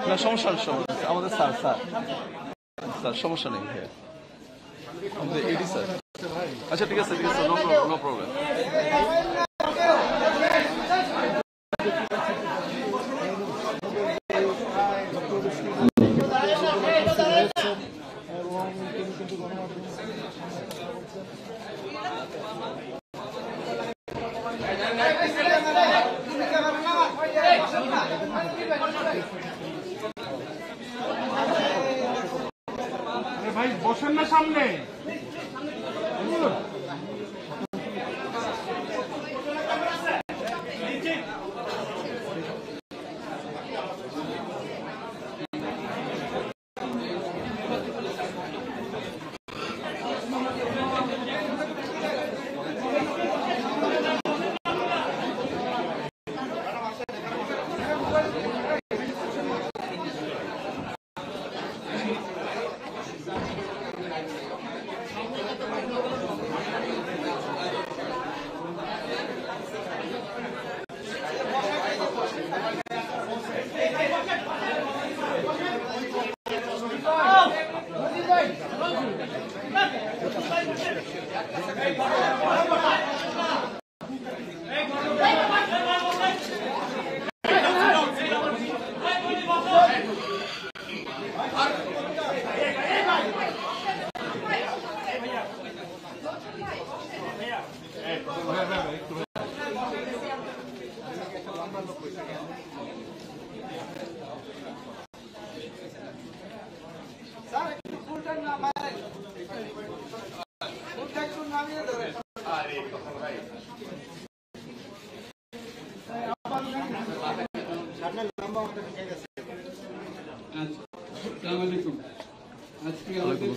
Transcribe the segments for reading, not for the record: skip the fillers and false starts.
না সমস্যা আমাদের স্যার স্যার স্যার সমস্যা নেই ভাইয়া আমাদের এডি স্যার। আচ্ছা ঠিক আছে নো প্রবলেম। ভাই বসেন না সামনে।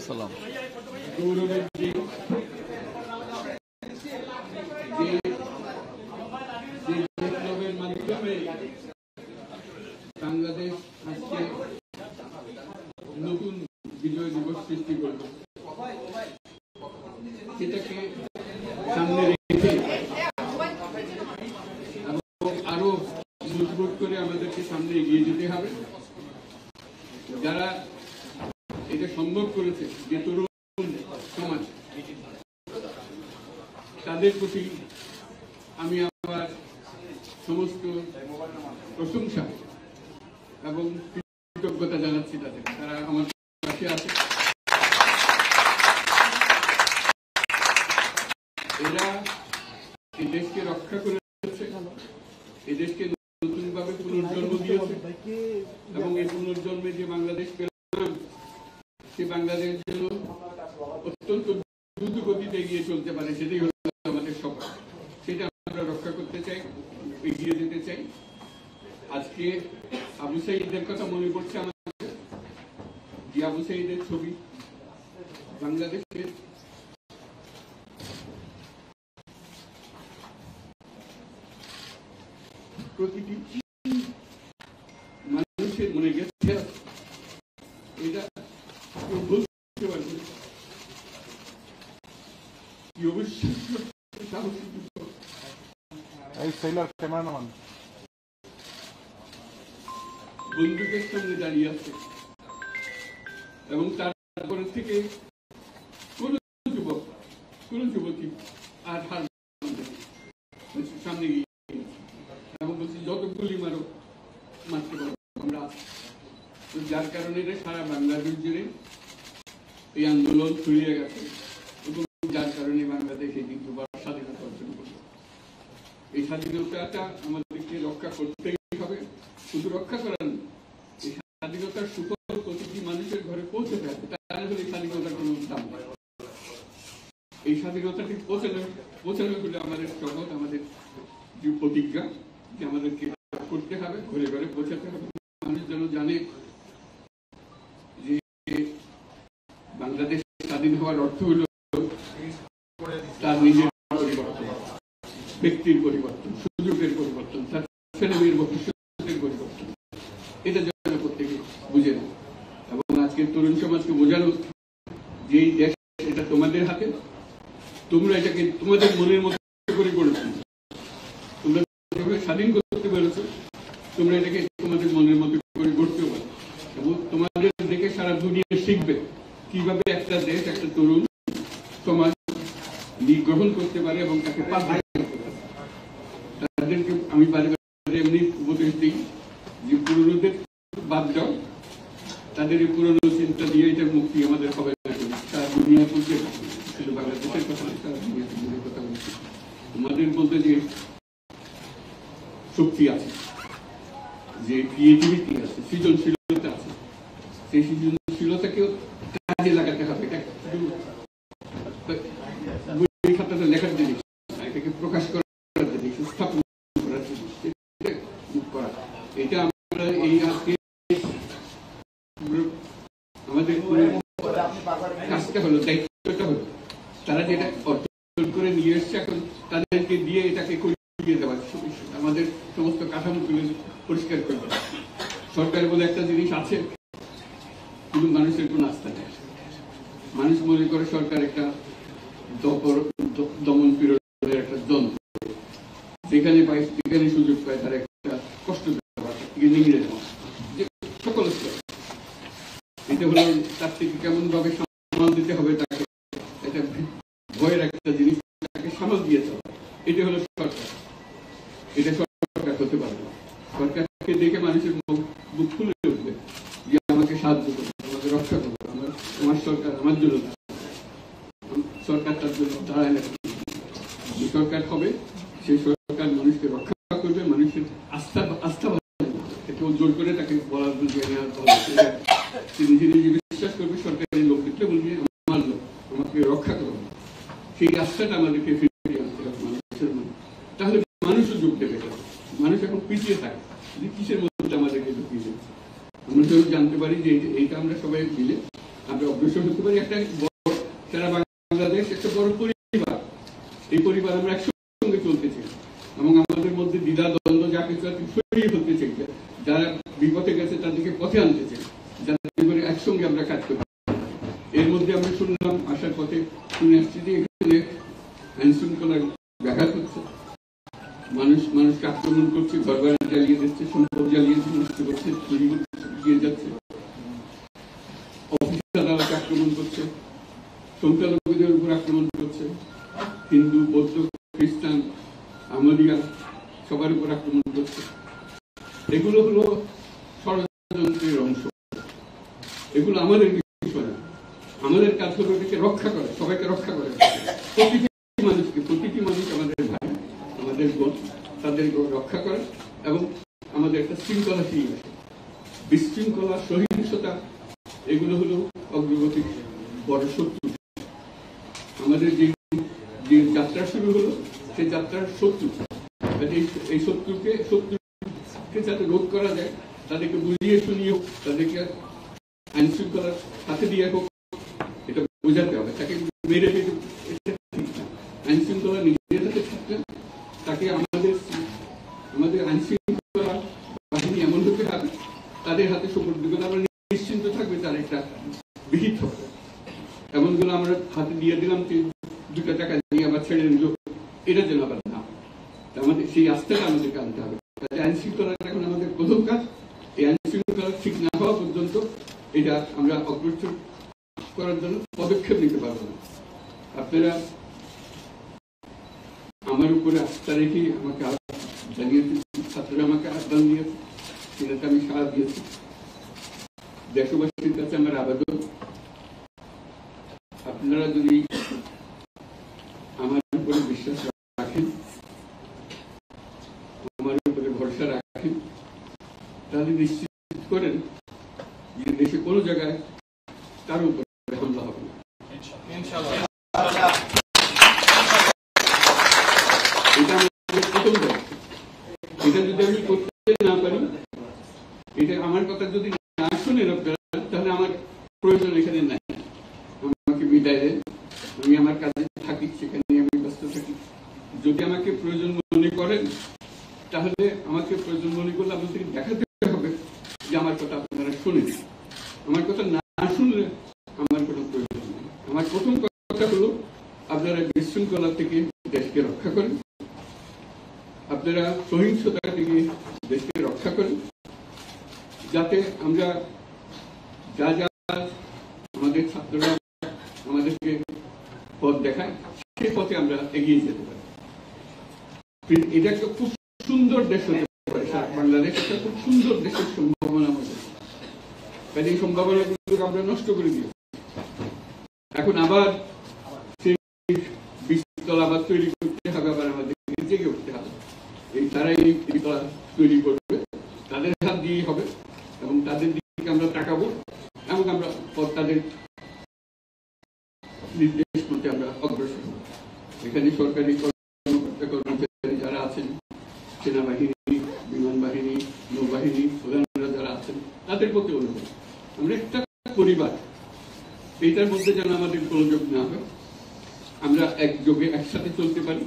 আসসালাম গৌরবের দিন বিপ্লবের মাধ্যমে বাংলাদেশ আজকে নতুন বিজয় দিবস সৃষ্টি করল, সেটাকে সামনে রেখে এবং আরো মজবুত করে আমাদেরকে সামনে এগিয়ে যেতে হবে। যারা এটা সম্ভব করেছে, যে তরুণ সমাজ, তাদের প্রতি আমি আমার সমস্ত প্রশংসা এবং কৃতজ্ঞতা জানাচ্ছি তাদের, তারা আমার পাশে আছে। এরা এই দেশকে রক্ষা করেছে, এই দেশকে নতুনভাবে পুনর্জন্ম দিয়েছে এবং এই পুনর্জন্মে যে বাংলাদেশ পেলাম, সে বাংলাদেশ যেন অত্যন্ত দ্রুত গতিতে এগিয়ে চলতে পারে, সেটাই হল আমাদের স্বপ্ন। সেটা আমরা রক্ষা করতে চাই, এগিয়ে যেতে চাই। আজকে আবু সাঈদের কথা মনে পড়ছে আমাদের, যে আবু সাঈদের ছবি বাংলাদেশের প্রতিটি মানুষের মনে গেছে, এটা কেউ বলতে পারবে কি অবশ্যই বন্দুকের সঙ্গে দাঁড়িয়ে আছে এবং তারপরে থেকে কোন যুবক কোন যুবতী আর হার সামনে গিয়ে এবং বলছি যত গুলি মারো মারতে পারো আমরা, যার কারণে সারা বাংলাদেশ জুড়ে এই আন্দোলন ছড়িয়ে গেছে এবং যার কারণে বাংলাদেশে কিন্তু স্বাধীনতা অর্জন করবে। এই স্বাধীনতাটা আমাদেরকে রক্ষা করতেই হবে। শুধু রক্ষা করার, এই স্বাধীনতার সুফল প্রতিটি মানুষের ঘরে পৌঁছতে হবে, তাহলে হলে স্বাধীনতার কোনো দাম নেই। এই স্বাধীনতাটি পৌঁছানো হলে আমাদের শপথ, আমাদের যে প্রতিজ্ঞা, যে আমাদেরকে করতে হবে, ঘরে ঘরে পৌঁছাতে হবে। মানুষ যেন জানে যে বাংলাদেশ স্বাধীন হওয়ার অর্থ হল তার নিজের পরিবর্তন, ব্যক্তির পরিবর্তন, সুযোগের পরিবর্তন, তার ছেলে মেয়ের ভবিষ্যতের পরিবর্তন। এটা যেন প্রত্যেকে বুঝে নেয় এবং আজকের তরুণ সমাজকে বোঝানো যে এই দেশ এটা তোমাদের হাতে, তোমরা এটাকে তোমাদের মনের মতো করে গড়ে তুলছো, তোমরা যেভাবে স্বাধীন করতে পেরেছো, তোমরা এটাকে তোমাদের কিভাবে একটা দেশ, একটা তরুণ সমাজ গ্রহণ করতে পারে এবং তাকে পাল্টে করতে পারে। তাদেরকে আমি বারে বারে এমনি উপদেশ দিই যে পুরনোদের বাদ দাও, তাদের এই পুরনো চিন্তা দিয়ে এটা মুক্তি আমাদের হবে না। তারা দুনিয়া বলতে শুধু বাংলাদেশের কথা নয়, তারা দুনিয়ার কথা বলছে। আমাদের বলতে যে শক্তি আছে, যে ক্রিয়েটিভিটি আছে, সৃজনশীলতা আছে, সেই সৃজনশীলতাকেও কাজে লাগাতে হবে। এটা বই খাতাটা লেখার জিনিস, এটাকে প্রকাশ করার জিনিস, স্থাপন করার জিনিস, এটা আমরা এই আজকে আমাদের কাজটা হলো, দায়িত্বটা হলো, তারা যেটা অর্জন করে নিয়ে এসছে এখন তাদেরকে দিয়ে এটাকে করিয়ে দেওয়া, আমাদের সমস্ত কাঠামোগুলো পরিষ্কার করে দেওয়া। সরকার বলে একটা জিনিস আছে, কিন্তু মানুষের কোনো আস্থা নেই। মানুষ মনে করে সরকার একটা দমন পীড়নের একটা যন্ত্র, যেখানে পায় যেখানে সুযোগ পায় তার একটা কষ্ট দেওয়া, নিংড়ে দেওয়া, যে সকল স্তরে। এটা হলো তার থেকে কেমন ভাবে সামাল দিতে হবে তাকে, এটা ভয়ের একটা জিনিস, তাকে সামাল দিয়েতে হবে। এটা হলো সরকার, এটা সরকার হতে পারে না। সরকারকে দেখে মানুষের বুক খুলে উঠবে যে আমাকে সাহায্য করবে, আমাকে রক্ষা করবে, আমার সরকার আমার জন্য, সরকার তার জন্য দাঁড়ায় না। যে সরকার হবে সেই সরকার মানুষকে রক্ষা করবে, মানুষের আস্থা কেউ জোর করে তাকে বলার তিনি নিজে বিশ্বাস করবে সরকারি লোক দেখলে বলবে আমার লোক, আমাকে রক্ষা করবে, সেই আস্থাটা আমাদেরকে ফিরিয়ে আনতে হবে মানুষের মনে। তাহলে মানুষও যোগ দেবে। মানুষ এখন পিছিয়ে থাকে, যে কিসের মধ্যে আমাদেরকে ঢুকিয়ে দিচ্ছে। আমরা যদি জানতে পারি যে এইটা আমরা সবাই মিলে আমরা অগ্রসর হতে পারি। একটা বড় সারা বাংলাদেশ একটা বড় পরিবার, এই পরিবার আমরা একসঙ্গে চলতে চাই এবং আমাদের মধ্যে দ্বিধা দ্বন্দ্ব যা কিছু সরিয়ে ফেলতে চাই, যারা বিপথে গেছে তাদেরকে পথে আনতে চাই, যাতে করে একসঙ্গে আমরা কাজ করি। এর মধ্যে আমরা শুনলাম, আসার পথে শুনে আসছি যে এখানে আইন শৃঙ্খলার ব্যাঘাত হচ্ছে, মানুষকে আক্রমণ করছে, ঘরবাড়ি জ্বালিয়ে দিচ্ছে, সম্পদ জ্বালিয়ে নষ্ট করছে, চুরি দিয়ে যাচ্ছে, অফিস আদালতে আক্রমণ করছে, সংখ্যালঘুদের উপর আক্রমণ করছে, হিন্দু, বৌদ্ধ, খ্রিস্টান, আমলিয়া সবার উপর আক্রমণ করছে। এগুলো হলো ষড়যন্ত্রের অংশ, এগুলো আমাদের বিষয় না। আমাদের কাজ হলো এটাকে রক্ষা করে, সবাইকে রক্ষা করে, প্রতিটি মানুষ আমাদের ভাই, আমাদের বোন, তাদেরকে রক্ষা করে এবং আমাদের একটা শৃঙ্খলা ফিরিয়ে আসে। বিশৃঙ্খলা, সহিংসতা এগুলো হলো অগ্রগতির বড় শত্রু। আমাদের যে যাত্রা শুরু হলো সেই যাত্রার শত্রু, এই শত্রুকে যাতে রোধ করা যায়, তাদেরকে বুঝিয়ে শুনিয়ে হোক, তাদেরকে আইন শৃঙ্খলার হাতে দিয়ে হোক, এটা বোঝাতে হবে। তাকে মেরে আইন শৃঙ্খলা নিজের হাতে থাকলে তাকে আমাদের আইন শৃঙ্খলা বাহিনী এমন হতে হবে তাদের হাতে সুপর্দ করে আমরা নিশ্চিন্ত থাকবে তার একটা বিহিত হবে। এমনগুলো আমরা হাতে দিয়ে দিলাম, 2 টাকা দিয়ে আবার ছেড়ে দিল, এটা যেন আবার না। আমাদের সেই আস্থাটা আমাদেরকে আনতে হবে। আইন শৃঙ্খলা এখন আমাদের প্রথম কাজ। এই আইন শৃঙ্খলা ঠিক না হওয়া পর্যন্ত এটা আমরা অগ্রসর করার জন্য পদক্ষেপ নিতে পারবো না। আপনারা আমার উপরে আস্থা রেখে আমাকে জানিয়েছে, ছাত্ররা আমাকে আহ্বান দিয়েছে, সেটাতে আমি সাড়া দিয়েছি। দেশবাসীর কাছে আমার আবেদন, আপনারা যদি আমার উপরে বিশ্বাস রাখেন, আমার উপরে ভরসা রাখেন, তাহলে নিশ্চিত করেন যে দেশে কোনো জায়গায় তার উপরে হামলা হবে না। এটা আমাদের প্রথম দায়িত্ব। এটা যদি আমি করতে না পারি, এটা আমার কথা যদি না শুনেন আপনারা, তাহলে আমার প্রয়োজন এখানে নাই। আমাকে বিদায় দেন, আমি আমার কাজে থাকি, সেখানে আমি ব্যস্ত থাকি। যদি আমাকে প্রয়োজন মনে করেন, তাহলে আমাকে প্রয়োজন মনে করলে আপনাদের দেখাতে হবে যে আমার কথা আপনারা শুনেন। আমার কথা না শুনলে আমার কোনো প্রয়োজন নেই। আমার প্রথম কথা হলো আপনারা বিশৃঙ্খলা থেকে দেশকে রক্ষা করেন, আপনারা সহিংসতা থেকে দেশকে রক্ষা করেন, যাতে আমরা যা যা আমাদের আমাদের ছাত্ররা আমাদেরকে পথ দেখায়, সেই পথে আমরা এগিয়ে যেতে পারি। এটা একটা খুব সুন্দর দেশ হতে পারে, বাংলাদেশ একটা খুব সুন্দর দেশের সম্ভাবনা আমাদের, কাজে এই সম্ভাবনাগুলোকে আমরা নষ্ট করে দিই। এখন আবার সেই বীজতলা আবার তৈরি করতে হবে, আবার আমাদেরকে জেগে উঠতে হবে। তারা এই বীজতলা তৈরি করবে, তাদের হাত দিয়েই হবে, এবং তাদের দিকে আমরা তাকাবো এবং আমরা তাদের নির্দেশ মতে আমরা অগ্রসর হব। এখানে সরকারি কর্মকর্তা কর্মচারী যারা আছেন, সেনাবাহিনী, বিমান বাহিনী, নৌবাহিনী প্রধানরা যারা আছেন, তাদের প্রতি অনুরোধ, আমরা একটা পরিবার, এইটার মধ্যে যেন আমাদের গোলযোগ না হয়, আমরা একযোগে একসাথে চলতে পারি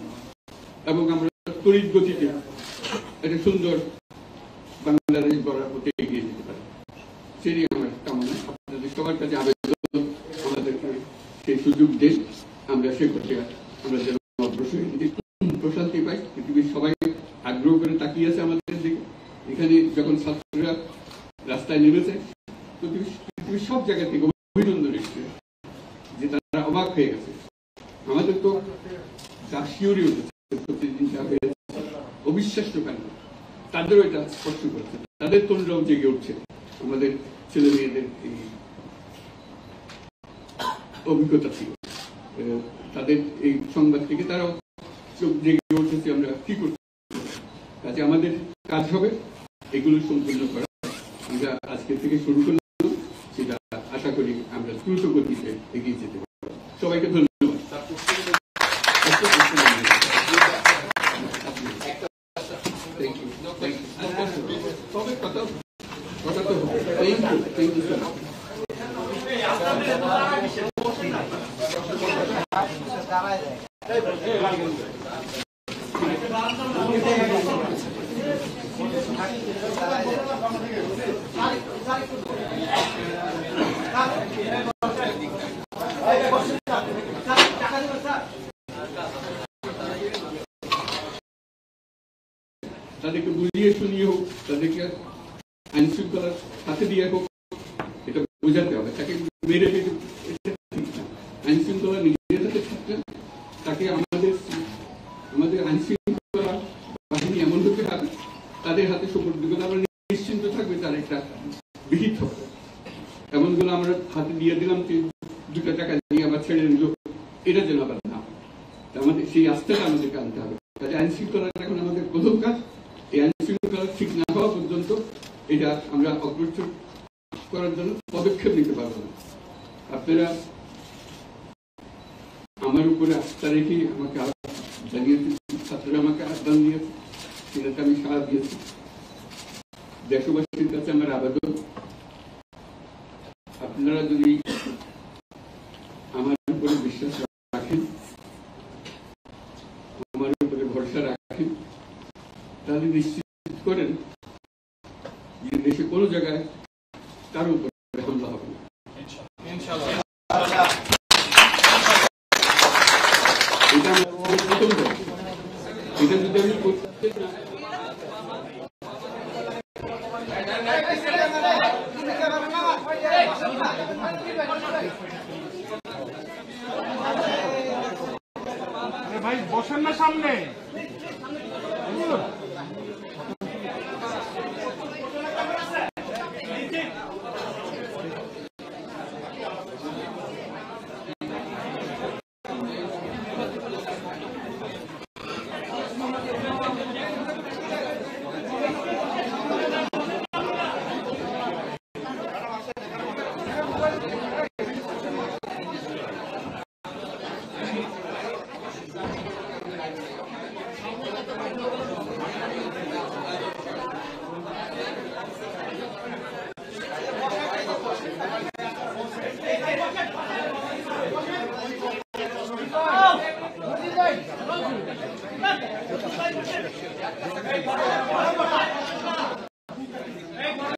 এবং আমরা তড়িৎ গতিতে একটা সুন্দর বাংলাদেশ গড়ার পথে এগিয়ে যেতে পারি। সেটাই আমার কামনা। আপনাদের সবার কাছে আবেদন, আমাদেরকে সেই সুযোগ দেন, আমরা সে পথে আমরা যেন অগ্রসর প্রশান্তি পাই। পৃথিবীর সবাই আগ্রহ করে তাকিয়ে আছে আমাদের দিকে। এখানে যখন ছাত্ররা রাস্তায় নেমেছে, পৃথিবীর সব জায়গা থেকে অভিনন্দন এসেছে, যে তারা অবাক হয়ে গেছে। আমাদের তো শিওরি হয়েছে, প্রতিদিন যা হয়েছে অবিশ্বাস্য কাণ্ড, তাদেরও এটা স্পষ্ট করছে, তাদের তরুণরাও জেগে উঠছে। আমাদের ছেলে মেয়েদের এই অভিজ্ঞতা ছিল, তাদের এই সংবাদ থেকে তারাও চোখ জেগে উঠেছে আমরা কি করতে। কাজে আমাদের কাজ হবে এগুলো সম্পূর্ণ করা। আমরা আজকে থেকে শুরু করলাম, সেটা আশা করি আমরা দ্রুত গতিতে এগিয়ে যেতে পারব। সবাইকে ধন্যবাদ। তাদেরকে বুঝিয়ে শুনিয়ে হোক, তাদেরকে আইন শৃঙ্খলার সাথে দিয়ে হোক, এটা বোঝাতে হবে। তাকে মেরে পেটে আইন শৃঙ্খলা নিজের হাতে থাকলে তাকে আমাদের আইন শৃঙ্খলা বাহিনী এমন হতে হবে, তাদের হাতে সুপর্দ করে আমরা নিশ্চিন্ত থাকবে তার একটা বিহিত হবে। এমনগুলো আমরা হাতে দিয়ে দিলাম, 2 টাকা দিয়ে আবার ছেড়ে দিল, এটা যেন আবার না। আমাদের সেই আস্থাটা আমাদেরকে আনতে হবে। কাজে আইন শৃঙ্খলাটা এখন আমাদের প্রথম কাজ। এই আইন শৃঙ্খলা ঠিক না হওয়া পর্যন্ত এটা আমরা অগ্রসর করার জন্য পদক্ষেপ নিতে পারবো না। আপনারা আমার উপরে আস্থা রেখে আমাকে জানিয়েছে, ছাত্ররা আমাকে আহ্বান দিয়েছে, সেটাতে আমি সাড়া দিয়েছি। দেশবাসীর কাছে আমার আবেদন, আপনারা যদি আমার উপরে বিশ্বাস রাখেন, আমার উপরে ভরসা রাখেন, তাহলে নিশ্চিত করেন যে দেশে কোনো জায়গায় তার উপরে হামলা হবে না। এটা আমার প্রথম দায়িত্ব। এটা যদি আমি করতে না, ভাই বসেন না সামনে।